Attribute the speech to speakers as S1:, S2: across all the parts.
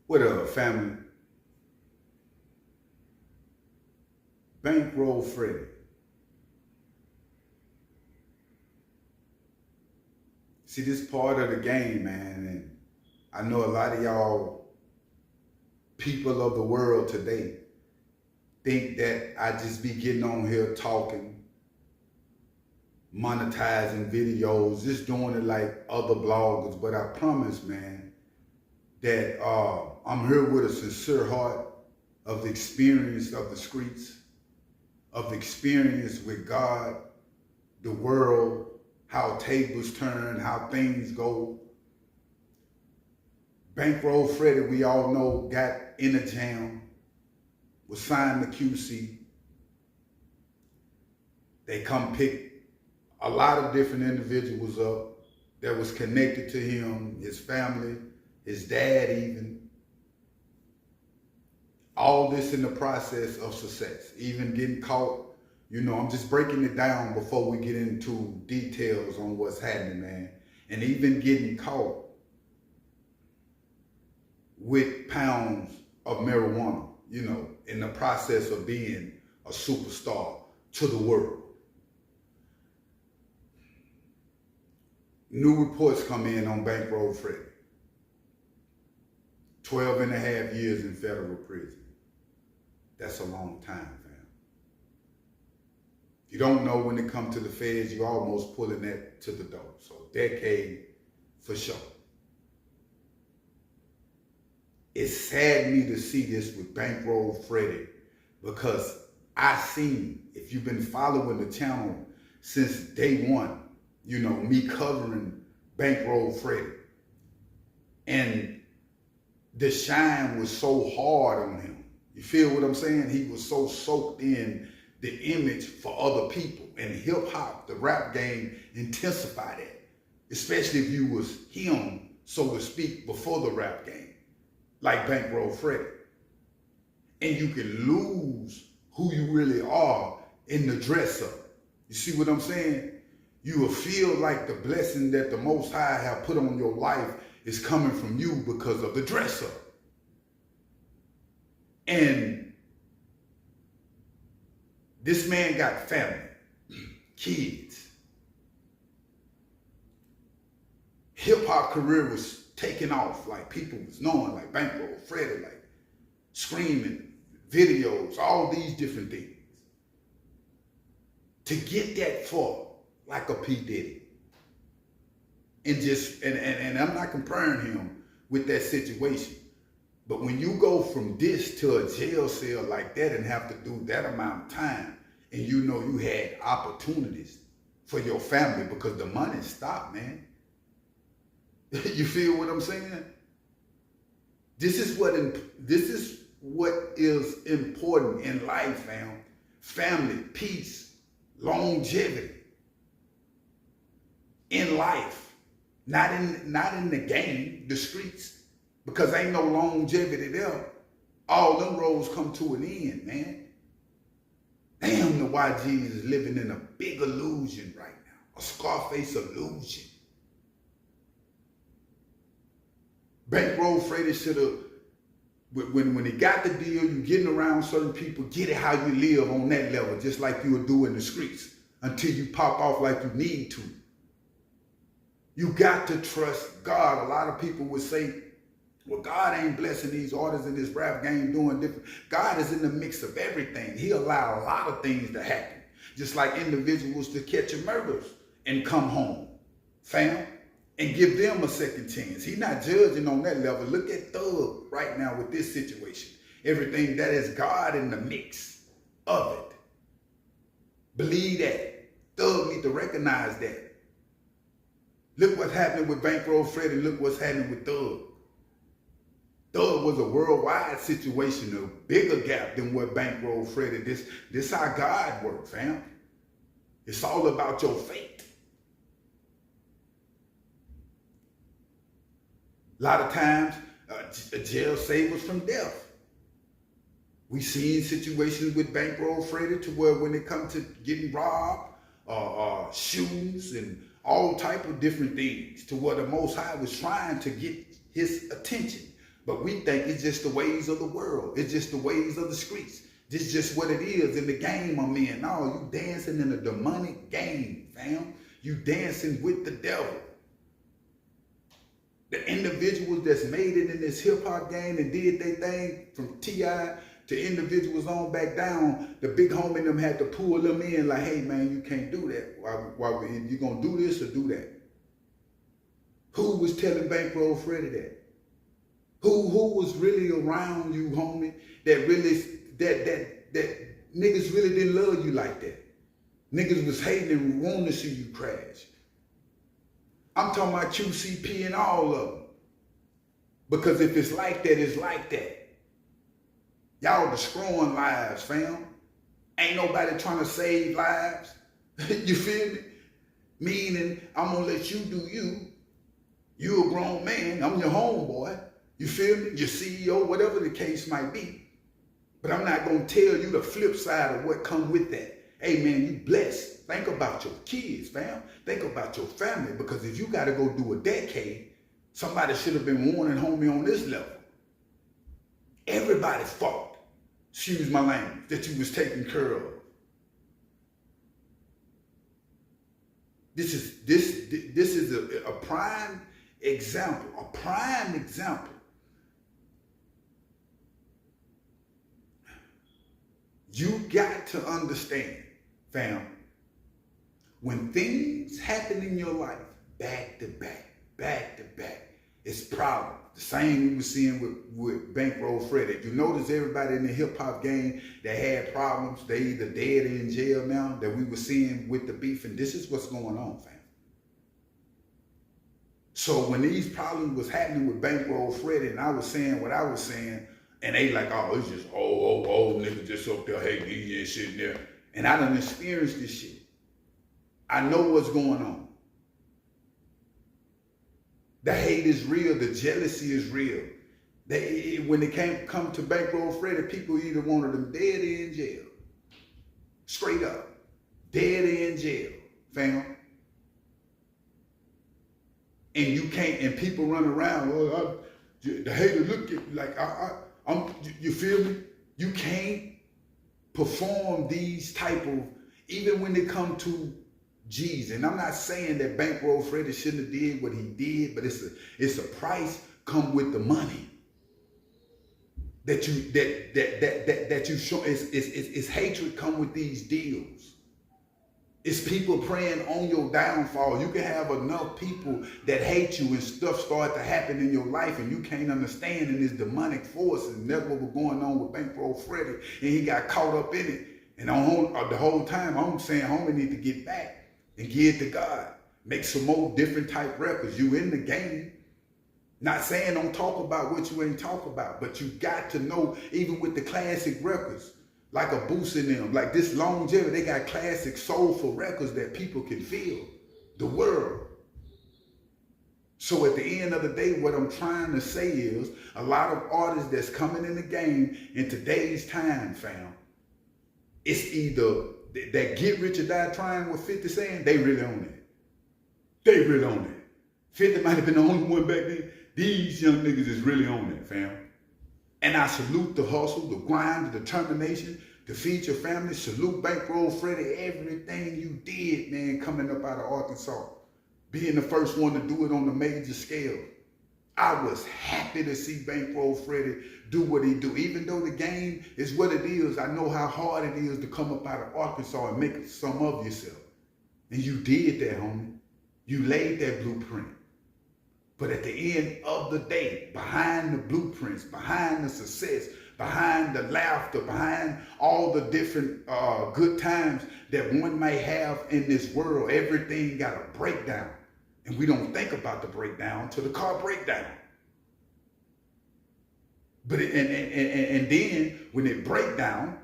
S1: What up, family? Bankroll Freddy. See, this part of the game, man, and I know a lot of y'all people of the world today think that I just be getting on here talking, monetizing videos, just doing it like other bloggers. But I promise, man, that I'm here with a sincere heart of the experience of the streets, of the experience with God, the world, how tables turn, how things go. Bankroll Freddy, we all know, got in a jam, was signed to QC. They come pick a lot of different individuals up that was connected to him, his family, his dad even. All this in the process of success, even getting caught. You know, I'm just breaking it down before we get into details on what's happening, man. And even getting caught with pounds of marijuana, you know, in the process of being a superstar to the world. New reports come in on Bankroll Freddy. 12 and a half years in federal prison. That's a long time, fam. You don't know when it comes to the feds, you're almost pulling that to the door. So decade for sure. It saddened me to see this with Bankroll Freddy because I seen, if you've been following the channel since day one, you know, me covering Bankroll Freddy. And the shine was so hard on him. You feel what I'm saying? He was so soaked in the image for other people. And hip hop, the rap game, intensified that. Especially if you was him, so to speak, before the rap game. Like Bankroll Freddy. And you can lose who you really are in the dress up. You see what I'm saying? You will feel like the blessing that the Most High have put on your life is coming from you because of the dress up. And this man got family, kids. Hip hop career was taking off, like people was knowing, like Bankroll Freddy, like screaming, videos, all these different things. To get that far, like a P. Diddy. And just, and I'm not comparing him with that situation. But when you go from this to a jail cell like that and have to do that amount of time, and you know you had opportunities for your family because the money stopped, man. You feel what I'm saying? This is what is important in life, fam. Family, peace, longevity. In life, not in the game, the streets. Because ain't no longevity there. All them roads come to an end, man. Damn, the YGs is living in a big illusion right now. A Scarface illusion. Bankroll Freddy should have, when he got the deal, you getting around certain people, get it how you live on that level, just like you would do in the streets, until you pop off like you need to. You got to trust God. A lot of people would say, well, God ain't blessing these artists in this rap game doing different. God is in the mix of everything. He allowed a lot of things to happen. Just like individuals to catch a murders and come home, fam, and give them a second chance. He's not judging on that level. Look at Thug right now with this situation. Everything that is God in the mix of it. Believe that. Thug need to recognize that. Look what's happening with Bankroll Freddy. Look what's happening with Thug. Thug was a worldwide situation, a bigger gap than what Bankroll Freddy. This how God works, fam. It's all about your faith. A lot of times, a jail saves us from death. We seen situations with Bankroll Freddy to where when it comes to getting robbed, shoes and all type of different things, to where the Most High was trying to get his attention. But we think it's just the ways of the world. It's just the ways of the streets. This is just what it is in the game I'm in. No, you dancing in a demonic game, fam. You dancing with the devil. The individuals that's made it in this hip-hop game and did their thing, from T.I. to individuals on back down, the big homie them had to pull them in like, hey man, you can't do that. Why you gonna do this or do that? Who was telling Bankroll Freddy that? Who was really around you, homie, that really, that niggas really didn't love you like that? Niggas was hating and wanting to see you crash. I'm talking about QCP and all of them. Because if it's like that, it's like that. Y'all destroying lives, fam. Ain't nobody trying to save lives. You feel me? Meaning, I'm gonna let you do you. You a grown man, I'm your homeboy. You feel me? Your CEO, whatever the case might be. But I'm not gonna tell you the flip side of what come with that. Hey man, you blessed. Think about your kids, fam. Think about your family. Because if you gotta go do a decade, somebody should have been warning homie on this level. Everybody's fault, excuse my language, that you was taken care of. This is a prime example, You got to understand, fam, when things happen in your life, back to back, it's problems. The same we were seeing with Bankroll Freddy. If you notice, everybody in the hip-hop game that had problems, they either dead or in jail now, that we were seeing with the beef, and this is what's going on, fam. So when these problems was happening with Bankroll Freddy, and I was saying what I was saying, and they like, oh, it's just old niggas just up there hating these and shit there. And I done experienced this shit. I know what's going on. The hate is real, the jealousy is real. When it come to Bankroll Freddy, people either wanted them dead or in jail. Straight up. Dead or in jail, fam. And you can't, and people run around, the hater look at like, you feel me? You can't perform these type of, even when it come to G's. And I'm not saying that Bankroll Freddy shouldn't have did what he did, but it's a price come with the money that you show. It's hatred come with these deals. It's people praying on your downfall. You can have enough people that hate you and stuff start to happen in your life and you can't understand in this demonic force. And that's what was going on with Bankroll Freddy. And he got caught up in it. And the whole time I'm saying, homie need to get back and give it to God. Make some more different type records. You in the game. Not saying don't talk about what you ain't talk about, but you got to know, even with the classic records, like a boost in them, like this longevity, they got classic soulful records that people can feel, the world. So at the end of the day, what I'm trying to say is, a lot of artists that's coming in the game in today's time, fam, it's either that get rich or die trying with 50 saying, they really own it. They really own it. 50 might have been the only one back then. These young niggas is really on it, fam. And I salute the hustle, the grind, the determination to feed your family. Salute Bankroll Freddy, everything you did, man, coming up out of Arkansas. Being the first one to do it on the major scale. I was happy to see Bankroll Freddy do what he do. Even though the game is what it is, I know how hard it is to come up out of Arkansas and make some of yourself. And you did that, homie. You laid that blueprint. But at the end of the day, behind the blueprints, behind the success, behind the laughter, behind all the different good times that one may have in this world, everything got a breakdown. And we don't think about the breakdown till the car breakdown. But and then when it break down,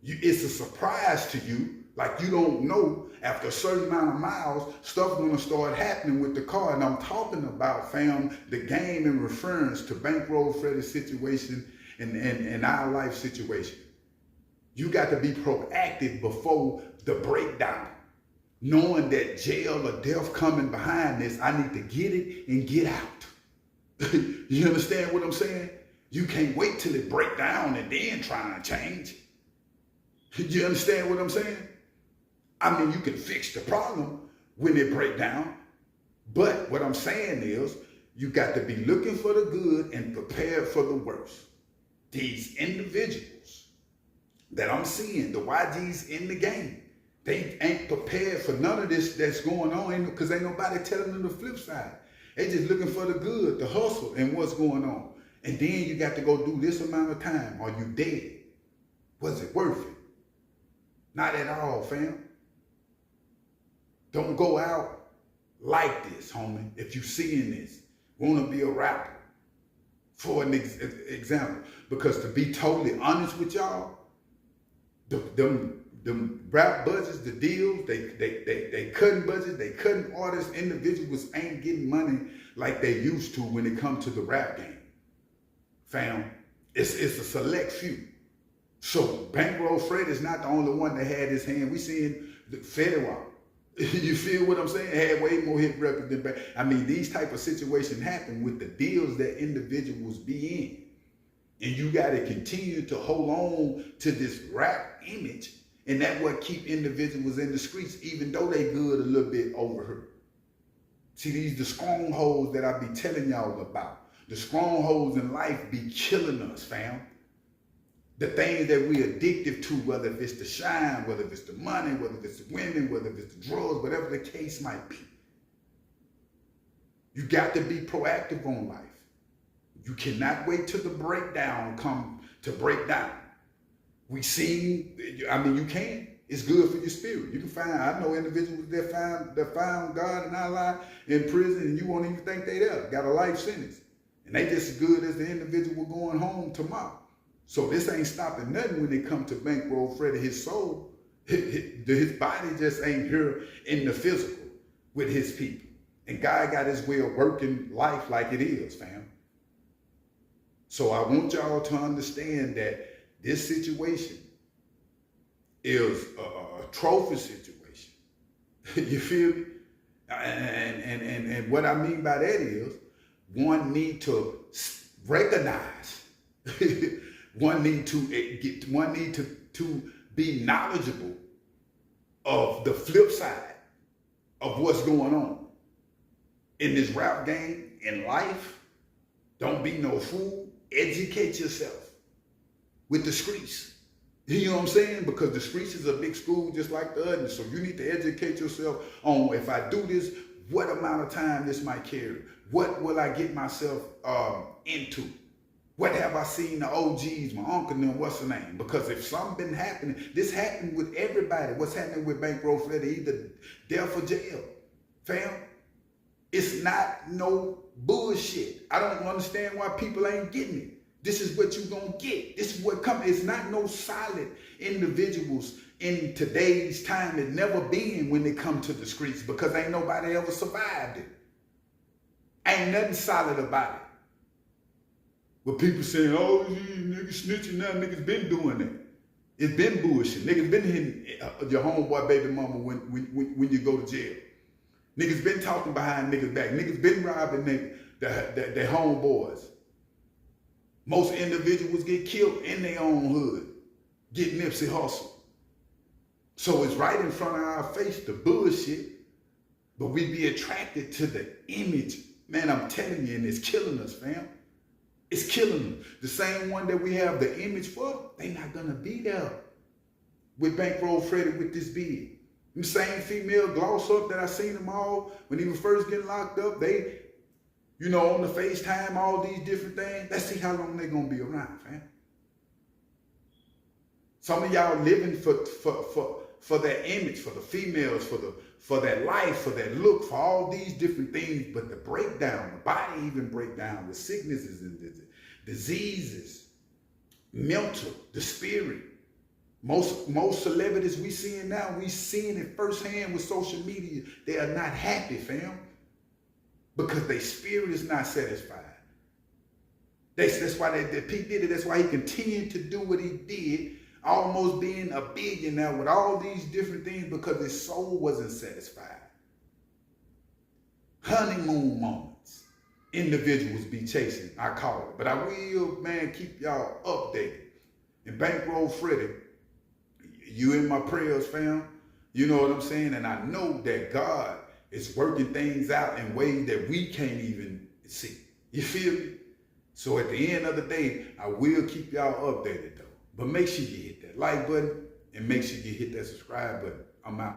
S1: it's a surprise to you. Like you don't know, after a certain amount of miles, stuff gonna start happening with the car. And I'm talking about, fam, the game in reference to Bankroll Freddy's situation and our life situation. You got to be proactive before the breakdown. Knowing that jail or death coming behind this, I need to get it and get out. You understand what I'm saying? You can't wait till it break down and then try and change. You understand what I'm saying? I mean, you can fix the problem when it break down. But what I'm saying is, you got to be looking for the good and prepared for the worst. These individuals that I'm seeing, the YGs in the game, they ain't prepared for none of this that's going on because ain't nobody telling them the flip side. They just looking for the good, the hustle, and what's going on. And then you got to go do this amount of time. Are you dead? Was it worth it? Not at all, fam. Don't go out like this, homie. If you seeing this, want to be a rapper, for an example. Because to be totally honest with y'all, them rap budgets, the deals, they cutting budgets, they cutting artists, individuals ain't getting money like they used to when it comes to the rap game. Fam, it's a select few. So Bankroll Freddy is not the only one that had his hand. We seeing the Freddie. You feel what I'm saying? Had way more hit records than back. I mean, these type of situations happen with the deals that individuals be in. And you got to continue to hold on to this rap image. And that's what keep individuals in the streets, even though they good a little bit over her. See, these the strongholds that I be telling y'all about. The strongholds in life be killing us, fam. The things that we addicted to, whether it's the shine, whether it's the money, whether it's the women, whether it's the drugs, whatever the case might be. You got to be proactive on life. You cannot wait till the breakdown come to break down. We seen, I mean, you can. It's good for your spirit. You can find, I know individuals that found God and Allah in prison and you won't even think they there. Got a life sentence. And they just as good as the individual going home tomorrow. So this ain't stopping nothing when it comes to Bankroll Freddy. His soul, his body just ain't here in the physical with his people. And God got his way of working life like it is, fam. So I want y'all to understand that this situation is a trophy situation. You feel me? And what I mean by that is one need to recognize one need to be knowledgeable of the flip side of what's going on in this rap game, in life. Don't be no fool. Educate yourself with the streets. You know what I'm saying? Because the streets is a big school just like the others. So you need to educate yourself on, if I do this, what amount of time this might carry? What will I get myself into? What have I seen the OGs, my uncle and them, what's the name? Because if something been happening, this happened with everybody. What's happening with Bankroll Freddy? Either death or jail. Fam, it's not no bullshit. I don't understand why people ain't getting it. This is what you gonna get. This is what comes. It's not no solid individuals in today's time. It never been when they come to the streets because ain't nobody ever survived it. Ain't nothing solid about it. But people saying, oh, niggas snitching now, niggas been doing that. It's been bullshit. Niggas been hitting your homeboy baby mama when you go to jail. Niggas been talking behind niggas' back. Niggas been robbing their homeboys. Most individuals get killed in their own hood. Get Nipsey Hussle. So it's right in front of our face, the bullshit. But we be attracted to the image. Man, I'm telling you, and it's killing us, fam. It's killing them. The same one that we have the image for, they not gonna be there with Bankroll Freddy with this bid. Them same female gloss up that I seen them all when he was first getting locked up, they, you know, on the FaceTime, all these different things. Let's see how long they gonna be around, fam. Some of y'all living for that image, for the females, for that life, for that look, for all these different things, but the breakdown, the body even breakdown, the sicknesses and the diseases, mental, the spirit. Most celebrities we seeing now, we seeing it firsthand with social media. They are not happy, fam, because their spirit is not satisfied. That's why Pete did it. That's why he continued to do what he did, almost being a billionaire with all these different things because his soul wasn't satisfied. Honeymoon moments. individuals be chasing, I call it. But I will, man, keep y'all updated. And Bankroll Freddy, you in my prayers, fam. You know what I'm saying? And I know that God is working things out in ways that we can't even see. You feel me? So at the end of the day, I will keep y'all updated though. But make sure you hit that like button and make sure you hit that subscribe button. I'm out.